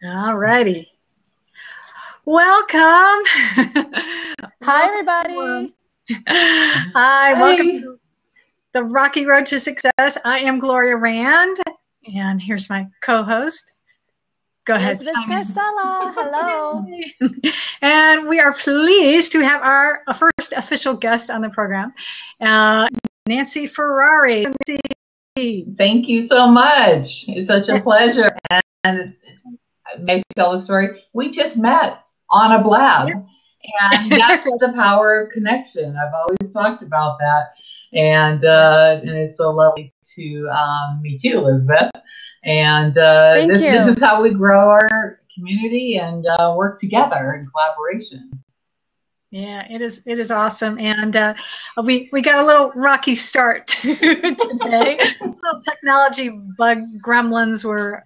All righty. Welcome. Hi, everybody. Hi, welcome to the Rocky Road to Success. I am Gloria Rand, and here's my co-host. Go ahead. Elizabeth Scarcella. Hello. And we are pleased to have our first official guest on the program, Nancy Ferrari. Thank you so much. It's such a pleasure. And maybe tell the story. We just met on a Blab, and that's the power of connection. I've always talked about that, and it's so lovely to meet you, Elizabeth. And this is how we grow our community and work together in collaboration. Yeah, it is awesome, and we got a little rocky start today. Little technology bug gremlins were,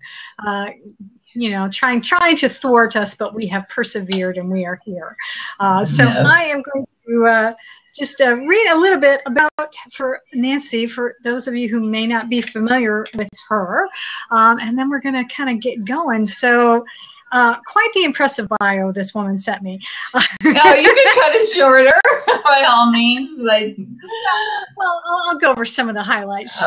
trying to thwart us, but we have persevered and we are here. So yes. I am going to just read a little bit about for Nancy, for those of you who may not be familiar with her, and then we're going to kind of get going. So. Quite the impressive bio this woman sent me. No, you can cut it shorter by all means. Well, I'll go over some of the highlights.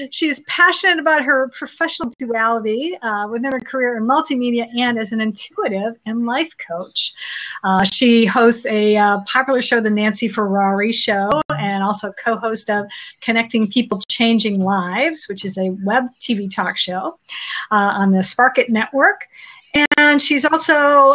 She's passionate about her professional duality within her career in multimedia and as an intuitive and life coach. She hosts a popular show, The Nancy Ferrari Show, and also co-host of Connecting People, Changing Lives, which is a web TV talk show on the Spark.it network. And she's also,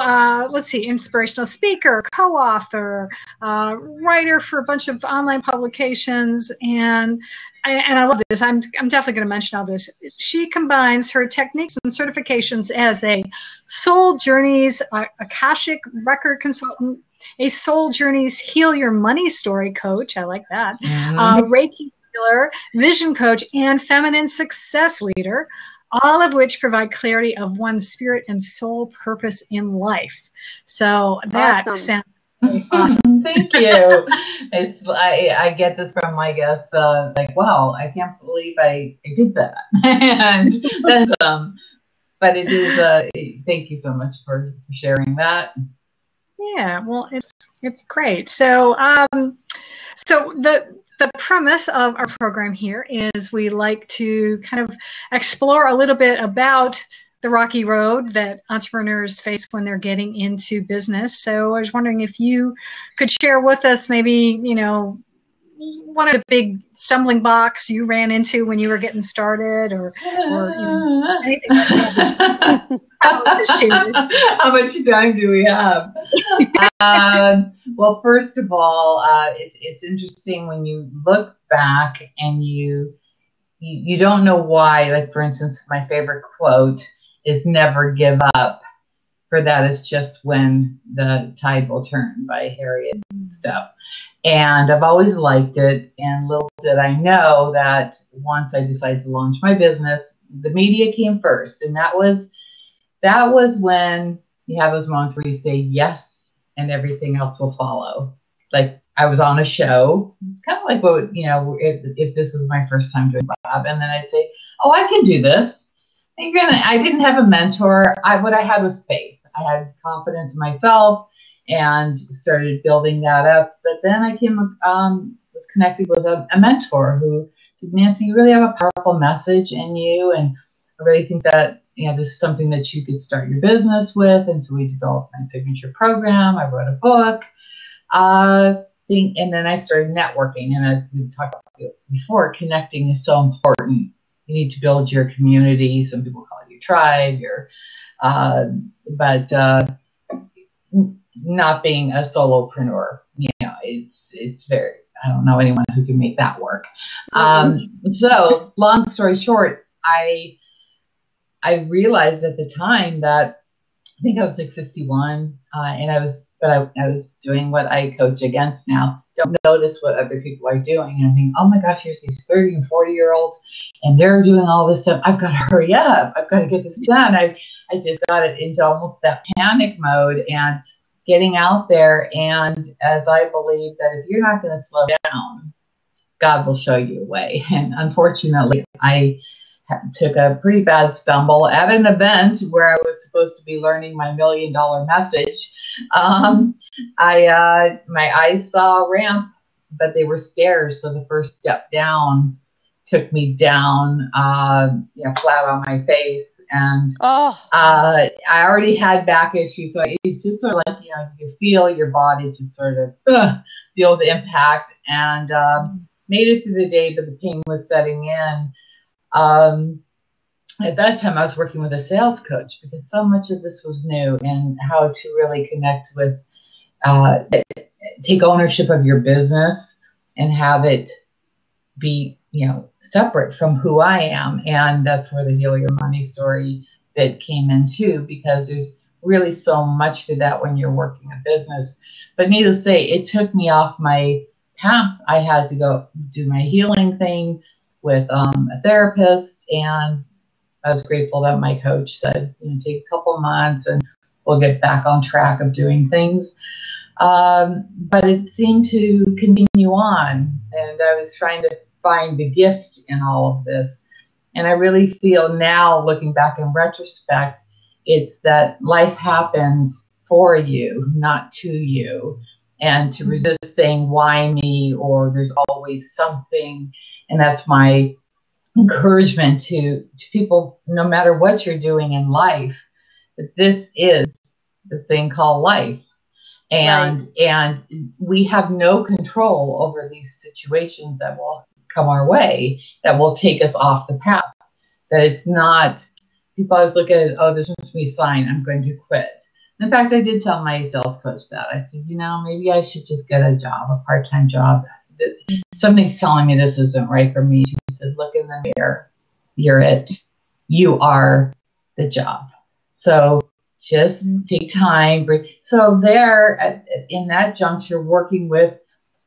inspirational speaker, co-author, writer for a bunch of online publications, and I love this. I'm definitely going to mention all this. She combines her techniques and certifications as a Soul Journeys Akashic record consultant, a Soul Journeys Heal Your Money Story coach. I like that. Reiki healer, vision coach, and feminine success leader. All of which provide clarity of one's spirit and soul purpose in life. So that sounds awesome. Thank you. I get this from my guests, wow, I can't believe I did that. And then some. But it is, thank you so much for sharing that. Yeah, well, it's great. So, the premise of our program here is we like to kind of explore a little bit about the rocky road that entrepreneurs face when they're getting into business. So I was wondering if you could share with us maybe, one of the big stumbling blocks you ran into when you were getting started or anything like that. How much time do we have? Well, first of all, it's interesting when you look back and you don't know why. Like, for instance, my favorite quote is "Never give up." For that is just when the tide will turn by Harriet Stuff. And I've always liked it. And little did I know that once I decided to launch my business, the media came first. And that was when you have those moments where you say yes and everything else will follow. Like, I was on a show, kind of like what, if this was my first time doing Blab, and then I'd say, oh, I can do this. And I didn't have a mentor. What I had was faith. I had confidence in myself and started building that up. But then I was connected with a mentor who said, Nancy, you really have a powerful message in you. And I really think that, this is something that you could start your business with. And so we developed my signature program. I wrote a book. And then I started networking. And as we talked about before, connecting is so important. You need to build your community. Some people call it your tribe, but not being a solopreneur, it's very, I don't know anyone who can make that work. So long story short, I realized at the time that I think I was like 51, and I was doing what I coach against now. Don't notice what other people are doing. And I think, oh my gosh, here's these 30 and 40-year-olds, and they're doing all this stuff. I've got to hurry up. I've got to get this done. I just got it into almost that panic mode and getting out there. And as I believe that if you're not going to slow down, God will show you a way. And unfortunately, I took a pretty bad stumble at an event where I was supposed to be learning my $1 million message. My eyes saw a ramp, but they were stairs. So the first step down took me down, flat on my face. And I already had back issues. So it's just sort of like, you feel your body just sort of deal with the impact, and made it through the day, but the pain was setting in. At that time, I was working with a sales coach because so much of this was new, and how to really connect with, take ownership of your business and have it be, separate from who I am. And that's where the Heal Your Money story bit came in too, because there's really so much to that when you're working a business. But needless to say, it took me off my path. I had to go do my healing thing with a therapist, and I was grateful that my coach said, take a couple months and we'll get back on track of doing things. But it seemed to continue on, and I was trying to find the gift in all of this. And I really feel now, looking back in retrospect, it's that life happens for you, not to you. And to resist saying, why me, or there's always something. And that's my encouragement to people, no matter what you're doing in life, that this is the thing called life. And we have no control over these situations that will come our way, that will take us off the path. That it's not, people always look at it, this must be a sign I'm going to quit. In fact, I did tell my sales coach that. I said, maybe I should just get a job, a part-time job. Something's telling me this isn't right for me. She said, look in the mirror. You're it. You are the job. So just take time. So there, in that juncture, working with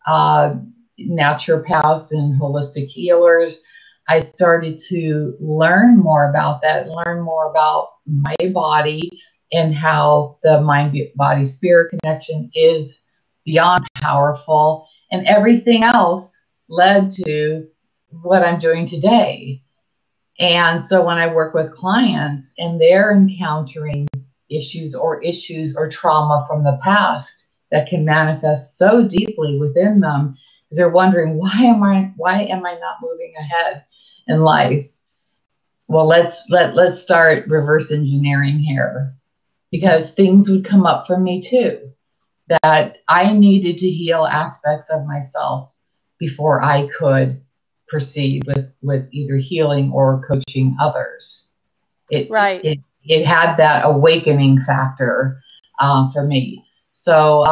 naturopaths and holistic healers, I started to learn more about that, learn more about my body, and how the mind-body-spirit connection is beyond powerful. And everything else led to what I'm doing today. And so when I work with clients and they're encountering issues or trauma from the past that can manifest so deeply within them, because they're wondering, why am I not moving ahead in life? Well, let's start reverse engineering here, because things would come up for me too, that I needed to heal aspects of myself before I could proceed with either healing or coaching others. It had that awakening factor for me. So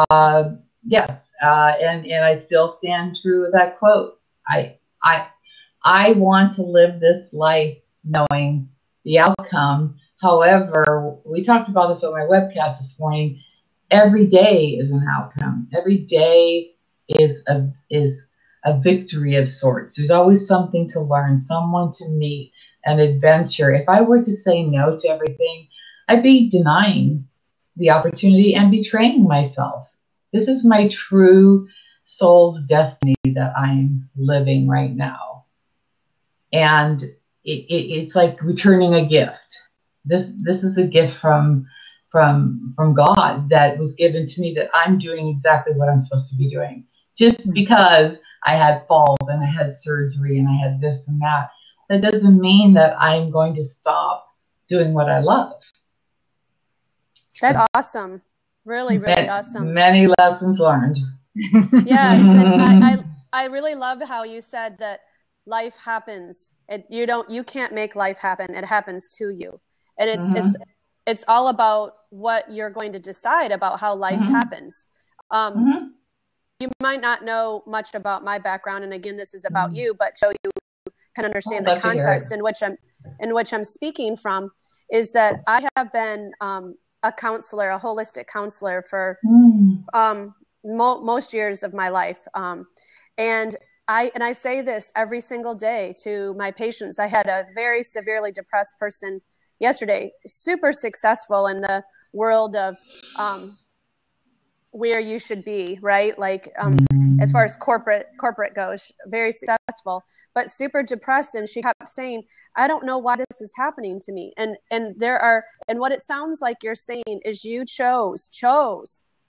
yes, and I still stand true with that quote. I want to live this life knowing the outcome. However, we talked about this on my webcast this morning. Every day is an outcome. Every day is a victory of sorts. There's always something to learn, someone to meet, an adventure. If I were to say no to everything, I'd be denying the opportunity and betraying myself. This is my true soul's destiny that I'm living right now. And it's like returning a gift. This is a gift from God that was given to me, that I'm doing exactly what I'm supposed to be doing. Just because I had falls and I had surgery and I had this and that, that doesn't mean that I'm going to stop doing what I love. That's awesome. Really, really awesome. Many lessons learned. Yes, and I really love how you said that life happens. You can't make life happen. It happens to you. And it's all about what you're going to decide about how life happens. You might not know much about my background, and again, this is about you, but so you can understand the context in which I'm speaking from, is that I have been a counselor, a holistic counselor for most years of my life. And I say this every single day to my patients. I had a very severely depressed person yesterday, super successful in the world of where you should be, right? Like as far as corporate goes, very successful, but super depressed. And she kept saying, I don't know why this is happening to me. And what it sounds like you're saying is you chose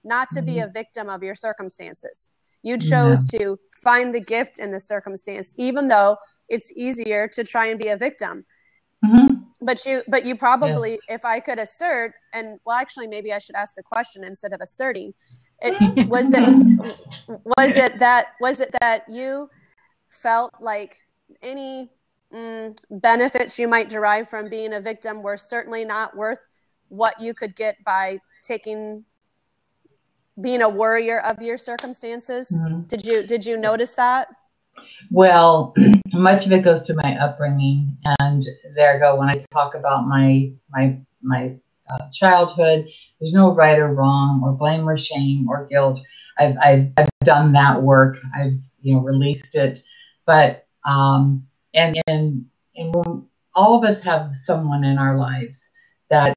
not to be a victim of your circumstances. You chose to find the gift in the circumstance, even though it's easier to try and be a victim. But you probably, if I could assert, and well, actually, maybe I should ask a question instead of asserting. Was it that you felt like any benefits you might derive from being a victim were certainly not worth what you could get by being a warrior of your circumstances? Did you notice that? Well, much of it goes to my upbringing, and there I go. When I talk about my childhood, there's no right or wrong, or blame or shame or guilt. I've done that work. I've released it, but and when all of us have someone in our lives that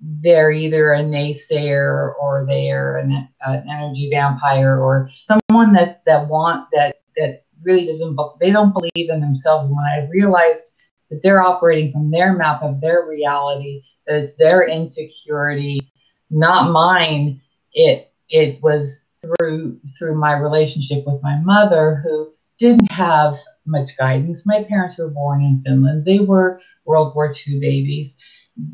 they're either a naysayer or they're an energy vampire, or someone that really they don't believe in themselves. And when I realized that they're operating from their map of their reality, that it's their insecurity, not mine, it was through my relationship with my mother, who didn't have much guidance. My parents were born in Finland. They were World War II babies.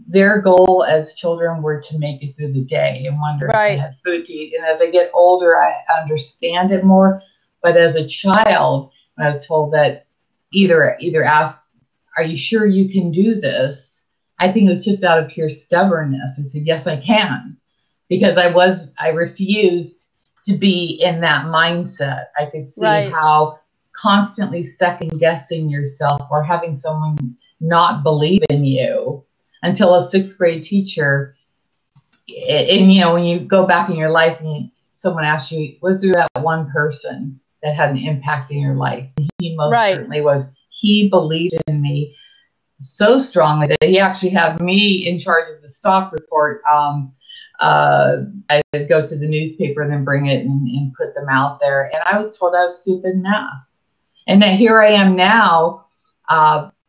Their goal as children were to make it through the day and wonder if they had food to eat. And as I get older, I understand it more. But as a child, I was told that either asked, are you sure you can do this? I think it was just out of pure stubbornness. I said, yes, I can. Because I refused to be in that mindset. I could see how constantly second guessing yourself or having someone not believe in you, until a 6th grade teacher, and when you go back in your life and someone asks you, was there that one person that had an impact in your life? And he most certainly was. He believed in me so strongly that he actually had me in charge of the stock report. I'd go to the newspaper and then bring it and put them out there. And I was told I was stupid in math. And then here I am now.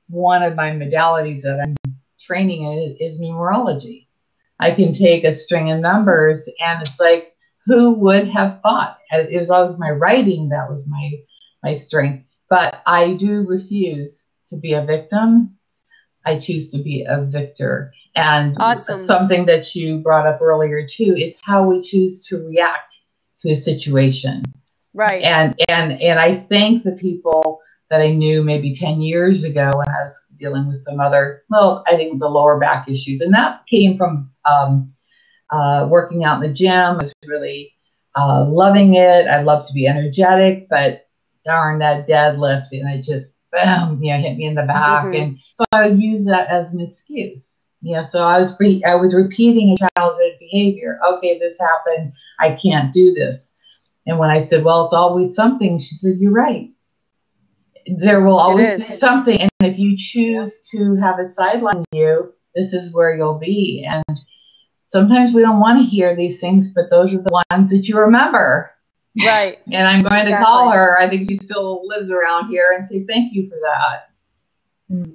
One of my modalities that I'm training in is numerology. I can take a string of numbers, and it's like, who would have thought? It was always my writing that was my strength. But I do refuse to be a victim. I choose to be a victor. And something that you brought up earlier too, it's how we choose to react to a situation. Right. And I think the people that I knew maybe 10 years ago when I was dealing with some other, I think the lower back issues, and that came from working out in the gym. I was really loving it. I love to be energetic, but darn, that deadlift, and it just boom, hit me in the back. And so I would use that as an excuse. So I was repeating a childhood behavior. Okay, this happened. I can't do this. And when I said, well, it's always something, she said, you're right. There will always be something. And if you choose to have it sideline you, this is where you'll be. And sometimes we don't want to hear these things, but those are the ones that you remember. Right. And I'm going to call her. I think she still lives around here, and say thank you for that.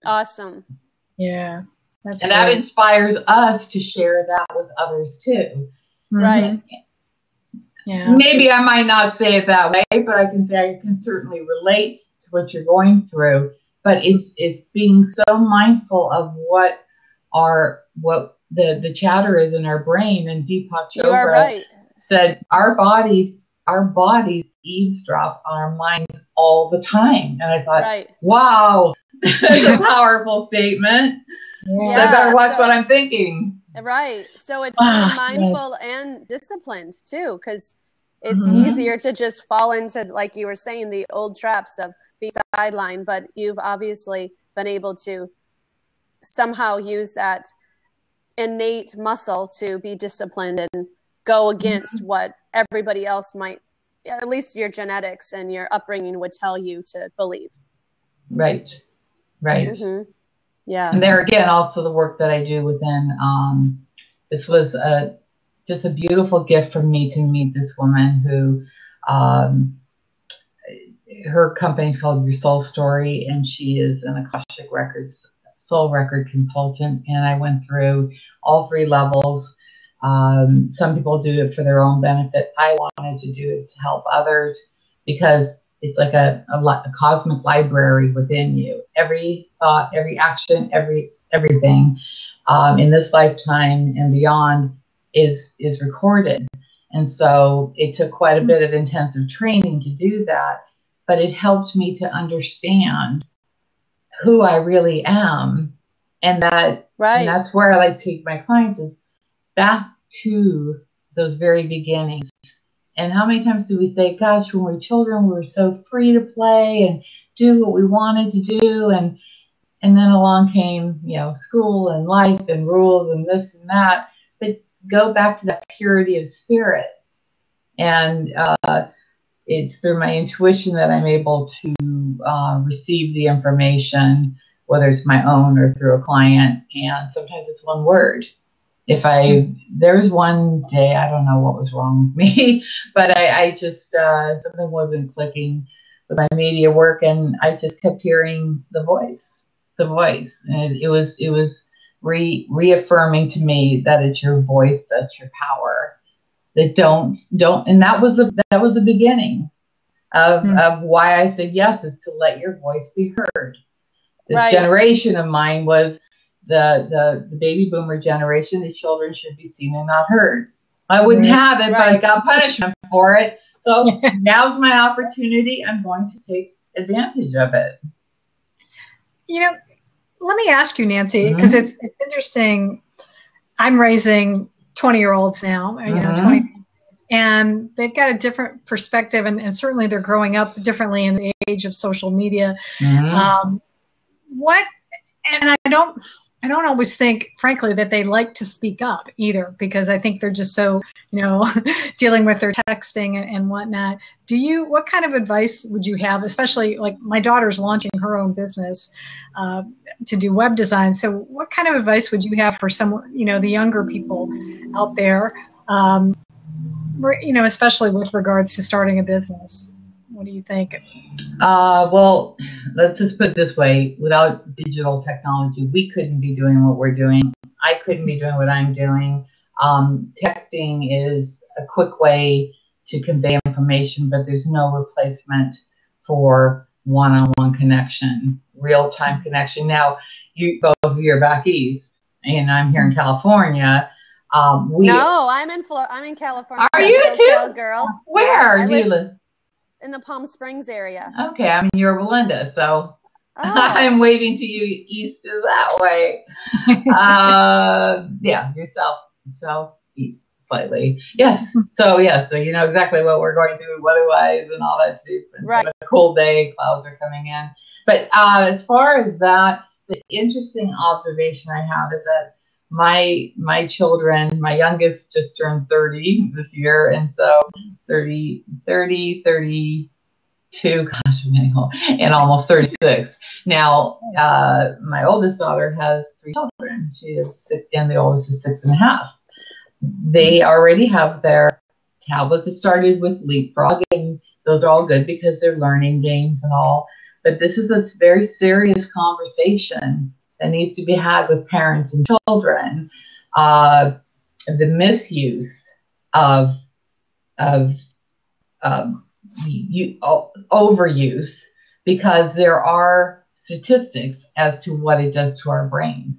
Awesome. Yeah. That's and great. That inspires us to share that with others too. Right. Yeah. Maybe I might not say it that way, but I can say I can certainly relate to what you're going through. But it's being so mindful of what the chatter is in our brain. And Deepak Chopra said our bodies eavesdrop on our minds all the time. And I thought, wow, that's a powerful statement. Yeah. So I better watch what I'm thinking. Right. So it's mindful and disciplined too, because it's easier to just fall into, like you were saying, the old traps of being sidelined, but you've obviously been able to somehow use that innate muscle to be disciplined and go against what everybody else might, at least your genetics and your upbringing would tell you to believe. Right. Yeah. And there again, also the work that I do within, this was just a beautiful gift for me to meet this woman who her company's called Your Soul Story, and she is an Akashic Records soul record consultant. And I went through all 3 levels. Some people do it for their own benefit. I wanted to do it to help others because it's like a cosmic library within you. Every thought, every action, everything in this lifetime and beyond is recorded. And so it took quite a bit of intensive training to do that, but it helped me to understand who I really am. And that's where I like to take my clients is back to those very beginnings. And how many times do we say, gosh, when we were children, we were so free to play and do what we wanted to do. And then along came, school and life and rules and this and that. But go back to that purity of spirit. And it's through my intuition that I'm able to receive the information, whether it's my own or through a client. And sometimes it's one word. There was one day, I don't know what was wrong with me, but I just, something wasn't clicking with my media work, and I just kept hearing the voice, and it was reaffirming to me that it's your voice, that's your power, that don't, and that was the beginning of why I said yes, is to let your voice be heard. This generation of mine was the baby boomer generation. The children should be seen and not heard. I wouldn't have it, but I got punishment for it. So now's my opportunity. I'm going to take advantage of it. Let me ask you, Nancy, because it's interesting. I'm raising 20-year-olds now, 20, and they've got a different perspective, and certainly they're growing up differently in the age of social media. And I don't always think, frankly, that they like to speak up either, because I think they're just so, dealing with their texting and whatnot. What kind of advice would you have, especially like my daughter's launching her own business to do web design. So what kind of advice would you have for someone, the younger people out there, especially with regards to starting a business? What do you think? Well, let's just put it this way. Without digital technology, we couldn't be doing what we're doing. I couldn't be doing what I'm doing. Texting is a quick way to convey information, but there's no replacement for one-on-one connection, real-time connection. Now, both of you are back east, and I'm here in California. No, I'm in California. Are you too? Girl. Where do you live? In the Palm Springs area. Okay, I mean, you're Belinda, so I'm waving to you east is that way. You're southeast slightly. Yes, so you know exactly what we're going through, weather-wise and all that. It's been a cool day, clouds are coming in. But as far as that, the interesting observation I have is that my children, my youngest just turned 30 this year, and so 32, gosh, and almost 36. Now, my oldest daughter has 3 children. She is 6, and the oldest is 6.5. They already have their tablets. It started with Leapfrog, and those are all good because they're learning games and all. But this is a very serious conversation that needs to be had with parents and children. The misuse of overuse, because there are statistics as to what it does to our brain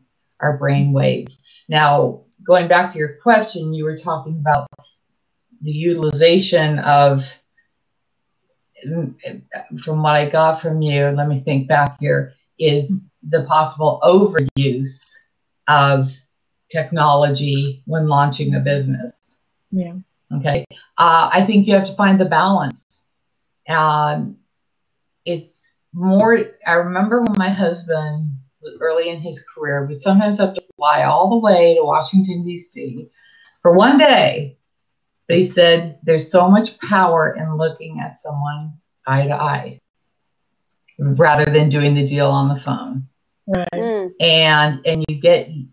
waves. Now, going back to your question, you were talking about the utilization of, from what I got from you, let me think back here, is the possible overuse of technology when launching a business. Yeah. Okay. I think you have to find the balance. It's more, I remember when my husband was early in his career, we sometimes have to fly all the way to Washington, D.C. for one day. But he said, there's so much power in looking at someone eye to eye rather than doing the deal on the phone. Right. And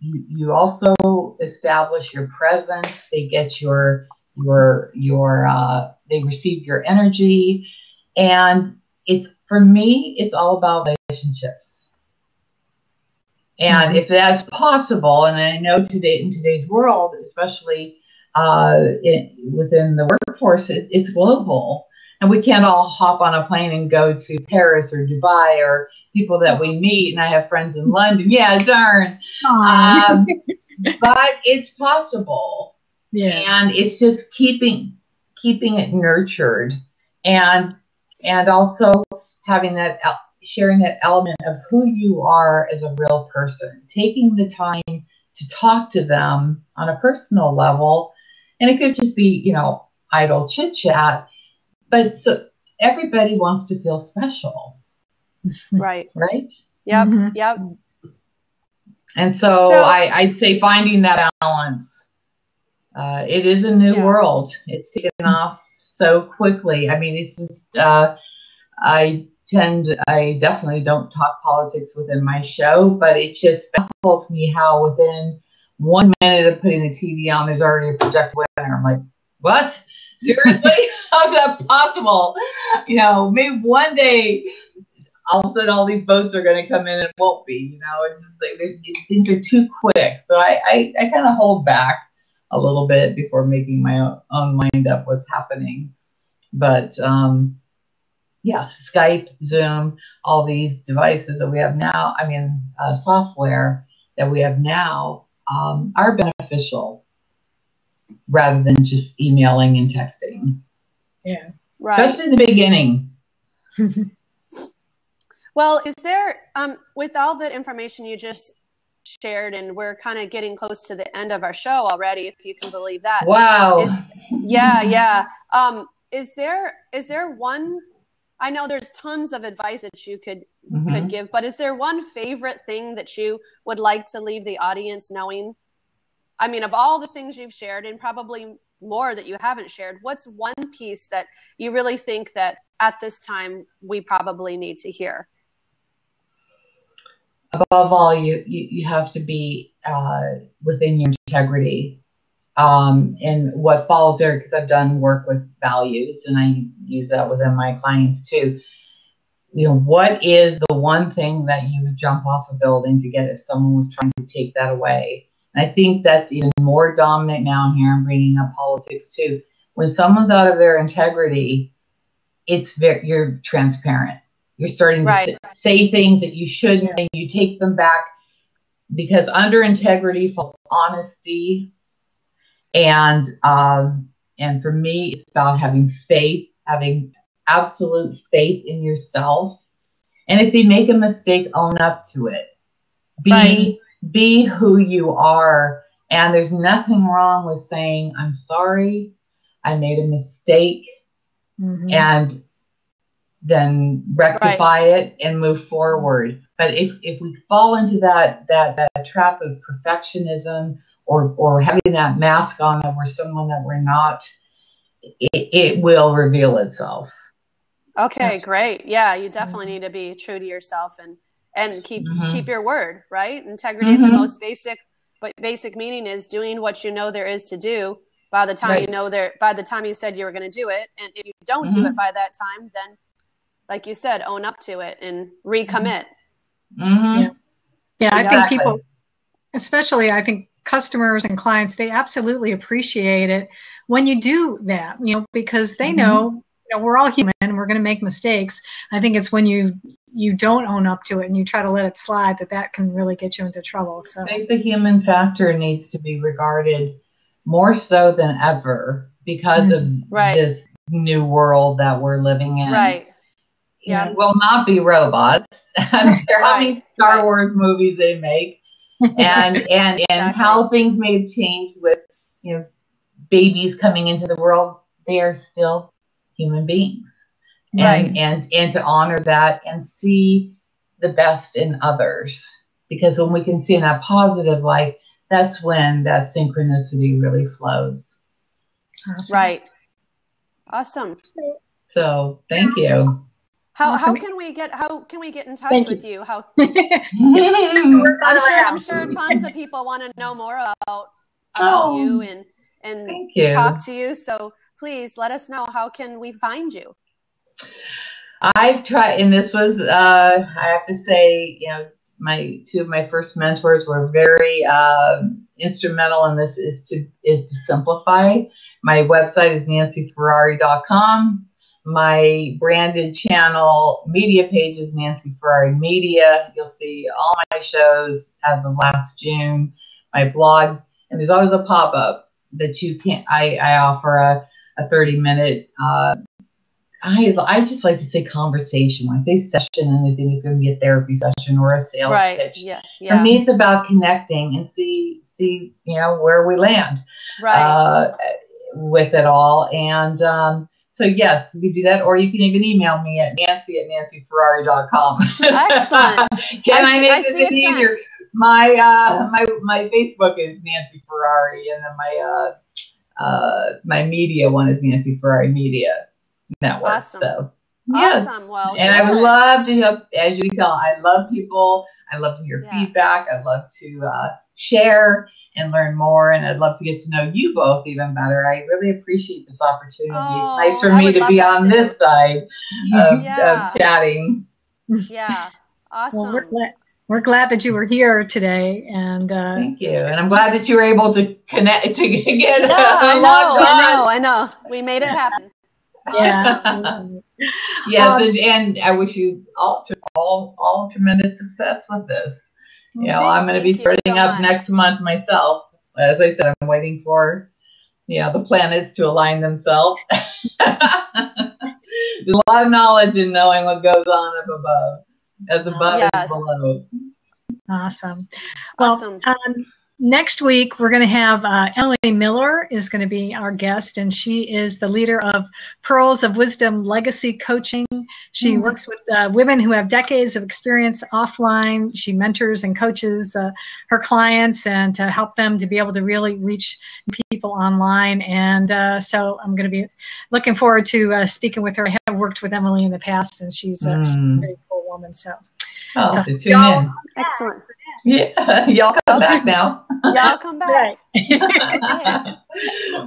you also establish your presence. They get they receive your energy, and for me, it's all about relationships. And if that's possible, and I know in today's world, especially within the workforce, it's global. And we can't all hop on a plane and go to Paris or Dubai or people that we meet. And I have friends in London. Yeah, darn. But it's possible. Yeah. And it's just keeping it nurtured and also having sharing that element of who you are as a real person, taking the time to talk to them on a personal level. And it could just be, idle chit chat, but so everybody wants to feel special. Right. Right? Yep. Mm-hmm. Yep. And so I'd say finding that balance. It is a new world. It's taken off so quickly. I mean, it's just, I definitely don't talk politics within my show, but it just baffles me how within 1 minute of putting the TV on, there's already a projected winner. I'm like, what? Seriously? How's that possible? Maybe one day, all of a sudden all these votes are going to come in and it won't be, it's just like things are too quick. So I kind of hold back a little bit before making my own mind up what's happening. But Skype, Zoom, all these devices that we have now, software that we have now are beneficial rather than just emailing and texting. Yeah. Right. Especially in the beginning. Well, is there, with all the information you just shared, and we're kind of getting close to the end of our show already, if you can believe that. Wow. Is there one, I know there's tons of advice that you could give, but is there one favorite thing that you would like to leave the audience knowing? I mean, of all the things you've shared, and probably more that you haven't shared, what's one piece that you really think that at this time we probably need to hear? Above all, you have to be within your integrity. And what follows there, because I've done work with values and I use that within my clients too. What is the one thing that you would jump off a building to get if someone was trying to take that away? And I think that's even more dominant now. And here I'm bringing up politics too. When someone's out of their integrity, you're transparent. You're starting to say things that you shouldn't, and you take them back, because under integrity falls honesty. And for me, it's about having faith, having absolute faith in yourself. And if you make a mistake, own up to it. Be who you are. And there's nothing wrong with saying, I'm sorry, I made a mistake, and then rectify it and move forward. But if we fall into that trap of perfectionism or having that mask on that we're someone that we're not, it will reveal itself. Okay, great. Yeah, you definitely need to be true to yourself and keep your word, right? Integrity, the most basic meaning is doing what you know there is to do by the time by the time you said you were going to do it. And if you don't do it by that time, then, like you said, own up to it and recommit. Yeah, exactly. I think people, especially I think customers and clients, they absolutely appreciate it when you do that, because they know, we're all human and we're going to make mistakes. I think it's when you don't own up to it and you try to let it slide that can really get you into trouble. So I think the human factor needs to be regarded more so than ever because of this new world that we're living in. Right. Yeah, will not be robots. I don't care how many Star Wars movies they make, and how things may have changed with babies coming into the world. They are still human beings, and to honor that and see the best in others, because when we can see in that positive light, that's when that synchronicity really flows. Awesome. Right. Awesome. So thank you. How can we get in touch with you? How I'm sure tons of people want to know more about you and talk to you. So please let us know, how can we find you? I've tried, and this was, I have to say, two of my first mentors were very instrumental in this. Is to simplify. My website is nancyferrari.com. My branded channel media page is Nancy Ferrari Media. You'll see all my shows as of last June, my blogs, and there's always a pop-up that you can. I offer a 30-minute. I just like to say conversation. When I say session, and I think it's going to be a therapy session or a sales pitch. Yeah. For me, it's about connecting and see where we land with it all. And so yes, we do that, or you can even email me at nancy@nancyferrari.com. Excellent. Can I make it easier? My Facebook is Nancy Ferrari, and then my media one is Nancy Ferrari Media Network. Awesome. So, awesome. Well, and I would love to help. As you can tell, I love people. I love to hear feedback. I love to share and learn more, and I'd love to get to know you both even better. I really appreciate this opportunity. It's nice for me to be on this side of chatting. Yeah, awesome. Well, we're glad that you were here today, and thank you. And I'm glad that you were able to connect to get. I know. We made it happen. Yeah. Yes, and I wish you all tremendous success with this. I'm going to be starting up next month myself. As I said, I'm waiting for the planets to align themselves. There's a lot of knowledge in knowing what goes on up above, as above as below. Awesome. Well, next week, we're going to have Emily Miller is going to be our guest, and she is the leader of Pearls of Wisdom Legacy Coaching. She works with women who have decades of experience offline. She mentors and coaches her clients and to help them to be able to really reach people online. And so I'm going to be looking forward to speaking with her. I have worked with Emily in the past, and she's a very cool woman. So tune in. Excellent. Yeah, y'all come back now. Y'all come back. Okay.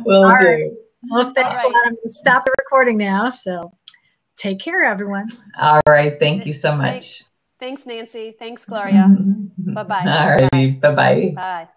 Will do. Right. Well, thanks a lot. I'm going to stop the recording now. So take care, everyone. All right. Thank you so much. Thanks, Nancy. Thanks, Gloria. Bye-bye. All right. Bye-bye. Bye.